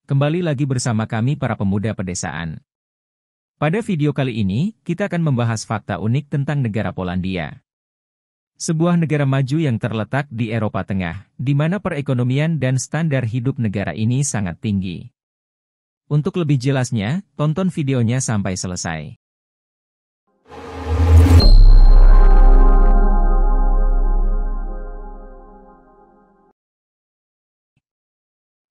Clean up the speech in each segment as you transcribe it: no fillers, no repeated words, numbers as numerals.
Kembali lagi bersama kami para pemuda pedesaan. Pada video kali ini, kita akan membahas fakta unik tentang negara Polandia. Sebuah negara maju yang terletak di Eropa Tengah, di mana perekonomian dan standar hidup negara ini sangat tinggi. Untuk lebih jelasnya, tonton videonya sampai selesai.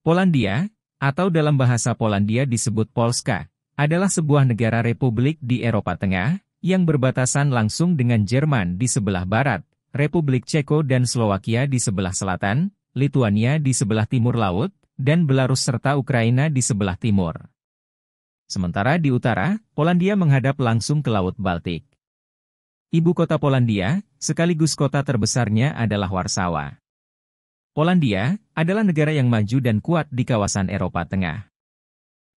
Polandia, atau dalam bahasa Polandia disebut Polska, adalah sebuah negara republik di Eropa Tengah, yang berbatasan langsung dengan Jerman di sebelah barat, Republik Ceko dan Slowakia di sebelah selatan, Lituania di sebelah timur laut, dan Belarus serta Ukraina di sebelah timur. Sementara di utara, Polandia menghadap langsung ke Laut Baltik. Ibu kota Polandia, sekaligus kota terbesarnya adalah Warsawa. Polandia adalah negara yang maju dan kuat di kawasan Eropa Tengah.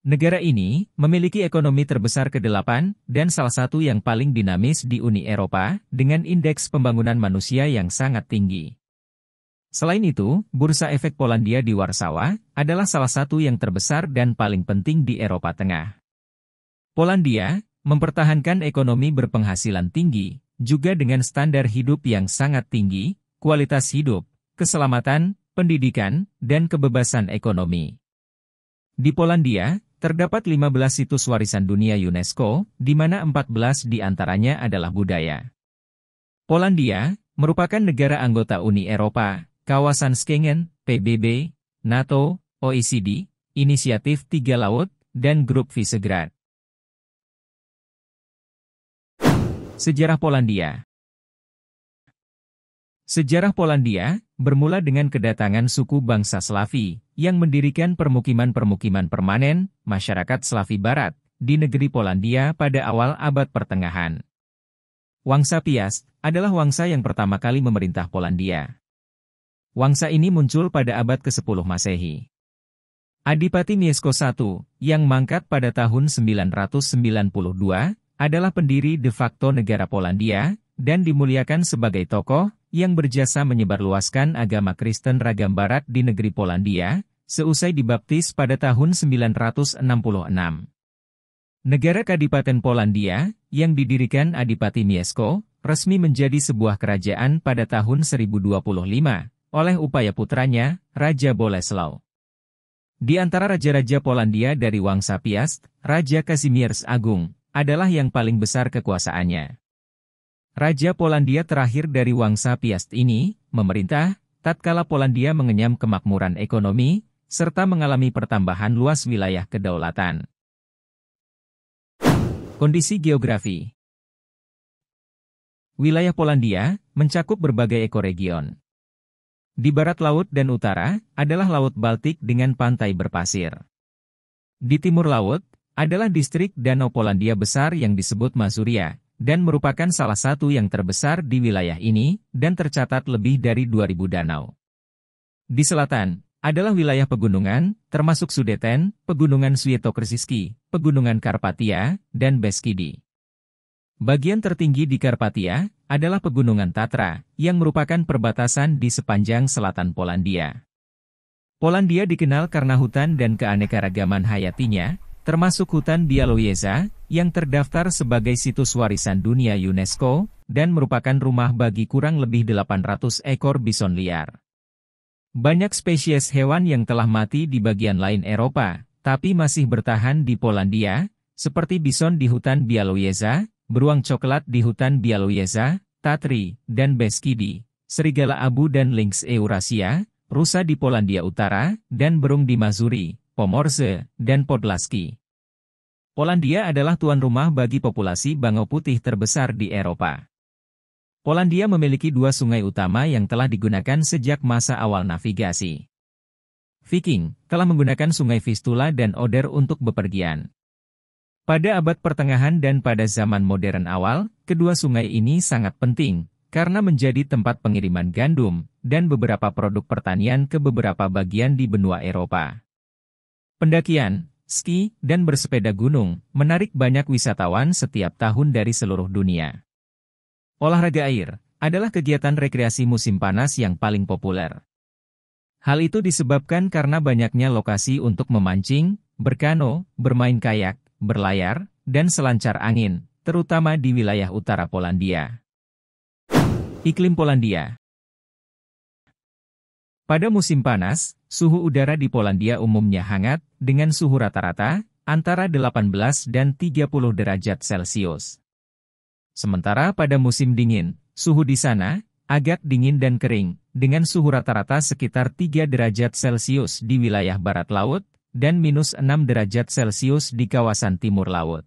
Negara ini memiliki ekonomi terbesar ke-8 dan salah satu yang paling dinamis di Uni Eropa dengan indeks pembangunan manusia yang sangat tinggi. Selain itu, Bursa Efek Polandia di Warsawa adalah salah satu yang terbesar dan paling penting di Eropa Tengah. Polandia mempertahankan ekonomi berpenghasilan tinggi, juga dengan standar hidup yang sangat tinggi, kualitas hidup, keselamatan, pendidikan, dan kebebasan ekonomi. Di Polandia, terdapat 15 situs warisan dunia UNESCO, di mana 14 di antaranya adalah budaya. Polandia merupakan negara anggota Uni Eropa, kawasan Schengen, PBB, NATO, OECD, Inisiatif Tiga Laut, dan Grup Visegrad. Sejarah Polandia. Sejarah Polandia bermula dengan kedatangan suku bangsa Slavi yang mendirikan permukiman-permukiman permanen, masyarakat Slavi Barat, di negeri Polandia pada awal abad pertengahan. Wangsa Piast adalah wangsa yang pertama kali memerintah Polandia. Wangsa ini muncul pada abad ke-10 Masehi. Adipati Mieszko I, yang mangkat pada tahun 992, adalah pendiri de facto negara Polandia, dan dimuliakan sebagai tokoh yang berjasa menyebarluaskan agama Kristen ragam barat di negeri Polandia, seusai dibaptis pada tahun 966. Negara Kadipaten Polandia, yang didirikan Adipati Mieszko, resmi menjadi sebuah kerajaan pada tahun 1025, oleh upaya putranya, Raja Bolesław. Di antara raja-raja Polandia dari Wangsa Piast, Raja Kazimierz Agung, adalah yang paling besar kekuasaannya. Raja Polandia terakhir dari Wangsa Piast ini, memerintah, tatkala Polandia mengenyam kemakmuran ekonomi, serta mengalami pertambahan luas wilayah kedaulatan. Kondisi geografi. Wilayah Polandia mencakup berbagai ekoregion. Di barat laut dan utara, adalah Laut Baltik dengan pantai berpasir. Di timur laut, adalah distrik Danau Polandia besar yang disebut Mazuria, dan merupakan salah satu yang terbesar di wilayah ini, dan tercatat lebih dari 2.000 danau. Di selatan, adalah wilayah pegunungan, termasuk Sudeten, Pegunungan Świętokrzyski, Pegunungan Karpatia, dan Beskidi. Bagian tertinggi di Karpatia, adalah Pegunungan Tatra, yang merupakan perbatasan di sepanjang selatan Polandia. Polandia dikenal karena hutan dan keanekaragaman hayatinya, termasuk hutan Białowieża, yang terdaftar sebagai situs warisan dunia UNESCO, dan merupakan rumah bagi kurang lebih 800 ekor bison liar. Banyak spesies hewan yang telah mati di bagian lain Eropa, tapi masih bertahan di Polandia, seperti bison di hutan Białowieża, beruang coklat di hutan Białowieża, Tatry, dan Beskidi, serigala abu dan lynx Eurasia, rusa di Polandia Utara, dan berung di Mazuri, Pomorze, dan Podlaski. Polandia adalah tuan rumah bagi populasi bangau putih terbesar di Eropa. Polandia memiliki 2 sungai utama yang telah digunakan sejak masa awal navigasi. Viking telah menggunakan sungai Vistula dan Oder untuk bepergian. Pada abad pertengahan dan pada zaman modern awal, kedua sungai ini sangat penting, karena menjadi tempat pengiriman gandum, dan beberapa produk pertanian ke beberapa bagian di benua Eropa. Pendakian, ski, dan bersepeda gunung, menarik banyak wisatawan setiap tahun dari seluruh dunia. Olahraga air adalah kegiatan rekreasi musim panas yang paling populer. Hal itu disebabkan karena banyaknya lokasi untuk memancing, berkano, bermain kayak, berlayar, dan selancar angin, terutama di wilayah utara Polandia. Iklim Polandia. Pada musim panas, suhu udara di Polandia umumnya hangat, dengan suhu rata-rata antara 18 dan 30 derajat Celcius. Sementara pada musim dingin, suhu di sana agak dingin dan kering, dengan suhu rata-rata sekitar 3 derajat Celcius di wilayah barat laut, dan minus 6 derajat Celcius di kawasan timur laut.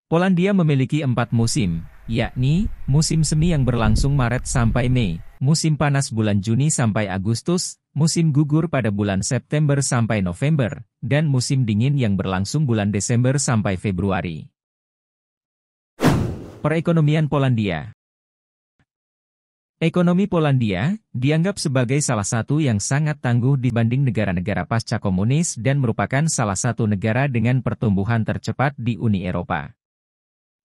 Polandia memiliki 4 musim, yakni, musim semi yang berlangsung Maret sampai Mei, musim panas bulan Juni sampai Agustus, musim gugur pada bulan September sampai November, dan musim dingin yang berlangsung bulan Desember sampai Februari. Perekonomian Polandia. Ekonomi Polandia dianggap sebagai salah satu yang sangat tangguh dibanding negara-negara pasca komunis dan merupakan salah satu negara dengan pertumbuhan tercepat di Uni Eropa.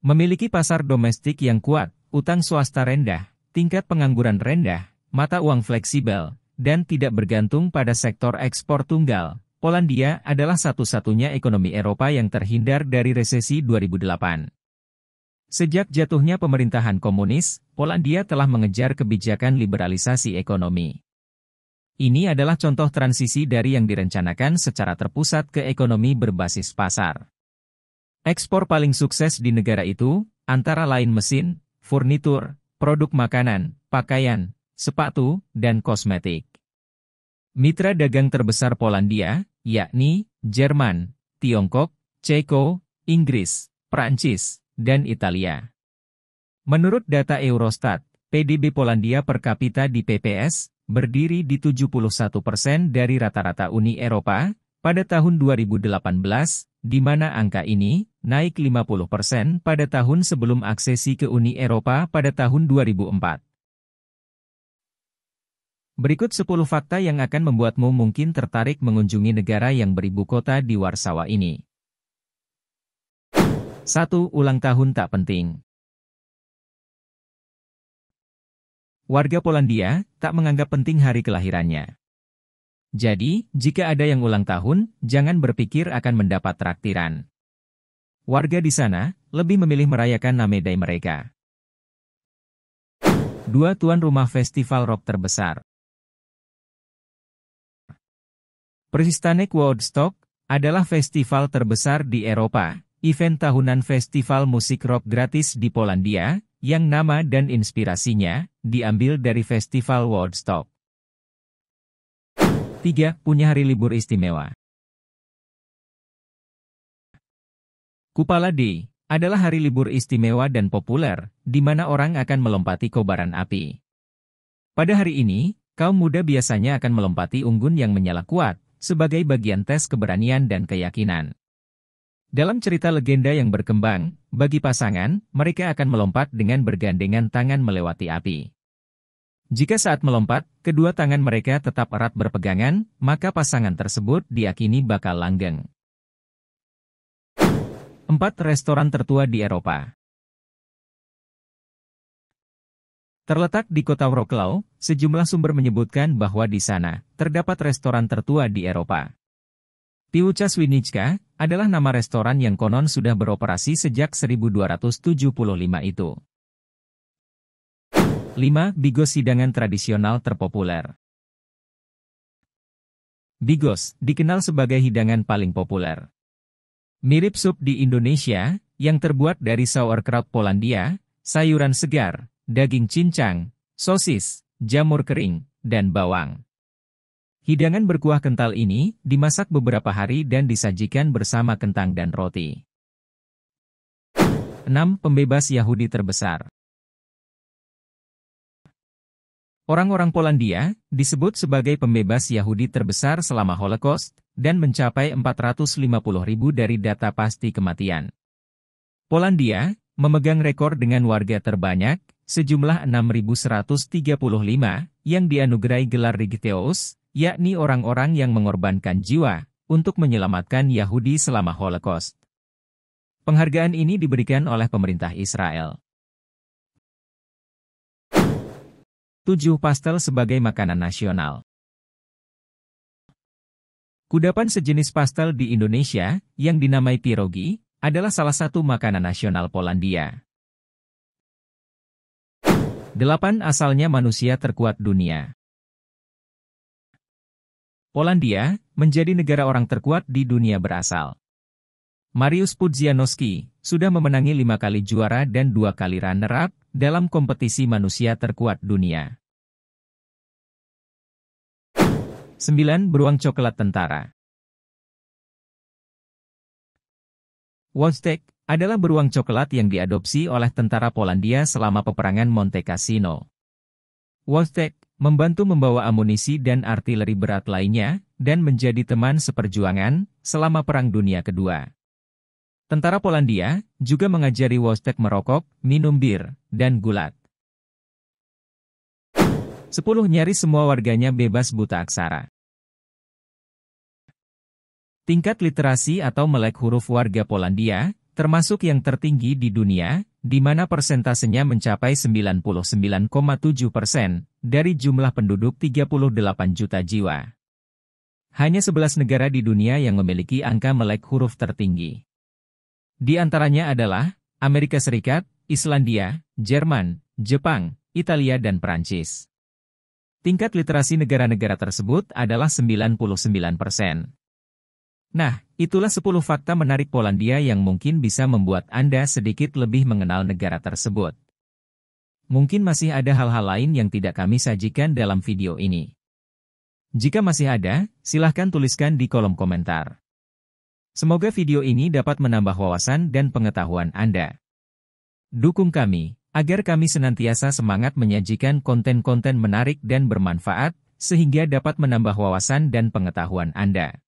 Memiliki pasar domestik yang kuat, utang swasta rendah, tingkat pengangguran rendah, mata uang fleksibel, dan tidak bergantung pada sektor ekspor tunggal, Polandia adalah satu-satunya ekonomi Eropa yang terhindar dari resesi 2008. Sejak jatuhnya pemerintahan komunis, Polandia telah mengejar kebijakan liberalisasi ekonomi. Ini adalah contoh transisi dari yang direncanakan secara terpusat ke ekonomi berbasis pasar. Ekspor paling sukses di negara itu, antara lain mesin, furnitur, produk makanan, pakaian, sepatu, dan kosmetik. Mitra dagang terbesar Polandia, yakni Jerman, Tiongkok, Ceko, Inggris, Prancis, dan Italia. Menurut data Eurostat, PDB Polandia per kapita di PPS berdiri di 71% dari rata-rata Uni Eropa pada tahun 2018, di mana angka ini naik 50% pada tahun sebelum aksesi ke Uni Eropa pada tahun 2004. Berikut 10 fakta yang akan membuatmu mungkin tertarik mengunjungi negara yang beribu kota di Warsawa ini. 1. Ulang tahun tak penting. Warga Polandia tak menganggap penting hari kelahirannya. Jadi, jika ada yang ulang tahun, jangan berpikir akan mendapat traktiran. Warga di sana lebih memilih merayakan Name Day mereka. 2. Tuan rumah festival rock terbesar. Pristanic Woodstock adalah festival terbesar di Eropa. Event tahunan festival musik rock gratis di Polandia, yang nama dan inspirasinya diambil dari festival Woodstock. 3. Punya hari libur istimewa. Kupala Day adalah hari libur istimewa dan populer, di mana orang akan melompati kobaran api. Pada hari ini, kaum muda biasanya akan melompati unggun yang menyala kuat, sebagai bagian tes keberanian dan keyakinan. Dalam cerita legenda yang berkembang, bagi pasangan, mereka akan melompat dengan bergandengan tangan melewati api. Jika saat melompat, kedua tangan mereka tetap erat berpegangan, maka pasangan tersebut diyakini bakal langgeng. 4. Restoran tertua di Eropa. Terletak di kota Wrocław, sejumlah sumber menyebutkan bahwa di sana terdapat restoran tertua di Eropa. Piwucha Świniczka adalah nama restoran yang konon sudah beroperasi sejak 1275 itu. 5. Bigos hidangan tradisional terpopuler. Bigos dikenal sebagai hidangan paling populer. Mirip sup di Indonesia, yang terbuat dari sauerkraut Polandia, sayuran segar, daging cincang, sosis, jamur kering, dan bawang. Hidangan berkuah kental ini dimasak beberapa hari dan disajikan bersama kentang dan roti. 6. Pembebas Yahudi terbesar. Orang-orang Polandia disebut sebagai pembebas Yahudi terbesar selama Holocaust dan mencapai 450.000 dari data pasti kematian. Polandia memegang rekor dengan warga terbanyak, sejumlah 6.135 yang dianugerahi gelar Righteous, yakni orang-orang yang mengorbankan jiwa untuk menyelamatkan Yahudi selama Holocaust. Penghargaan ini diberikan oleh pemerintah Israel. 7. Pastel sebagai makanan nasional. Kudapan sejenis pastel di Indonesia, yang dinamai pierogi, adalah salah satu makanan nasional Polandia. 8. Asalnya manusia terkuat dunia. Polandia, menjadi negara orang terkuat di dunia berasal. Mariusz Pudzianowski, sudah memenangi 5 kali juara dan 2 kali runner-up, dalam kompetisi manusia terkuat dunia. 9. Beruang coklat tentara. Wojtek adalah beruang coklat yang diadopsi oleh tentara Polandia selama peperangan Monte Cassino. Wojtek membantu membawa amunisi dan artileri berat lainnya, dan menjadi teman seperjuangan selama Perang Dunia Kedua. Tentara Polandia juga mengajari Wojtek merokok, minum bir, dan gulat. 10. Nyaris semua warganya bebas buta aksara. Tingkat literasi atau melek huruf warga Polandia, termasuk yang tertinggi di dunia, di mana persentasenya mencapai 99,7% dari jumlah penduduk 38 juta jiwa. Hanya 11 negara di dunia yang memiliki angka melek huruf tertinggi. Di antaranya adalah Amerika Serikat, Islandia, Jerman, Jepang, Italia dan Prancis. Tingkat literasi negara-negara tersebut adalah 99%. Nah, itulah 10 fakta menarik Polandia yang mungkin bisa membuat Anda sedikit lebih mengenal negara tersebut. Mungkin masih ada hal-hal lain yang tidak kami sajikan dalam video ini. Jika masih ada, silahkan tuliskan di kolom komentar. Semoga video ini dapat menambah wawasan dan pengetahuan Anda. Dukung kami, agar kami senantiasa semangat menyajikan konten-konten menarik dan bermanfaat, sehingga dapat menambah wawasan dan pengetahuan Anda.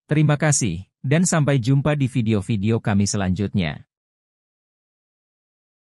Terima kasih, dan sampai jumpa di video-video kami selanjutnya.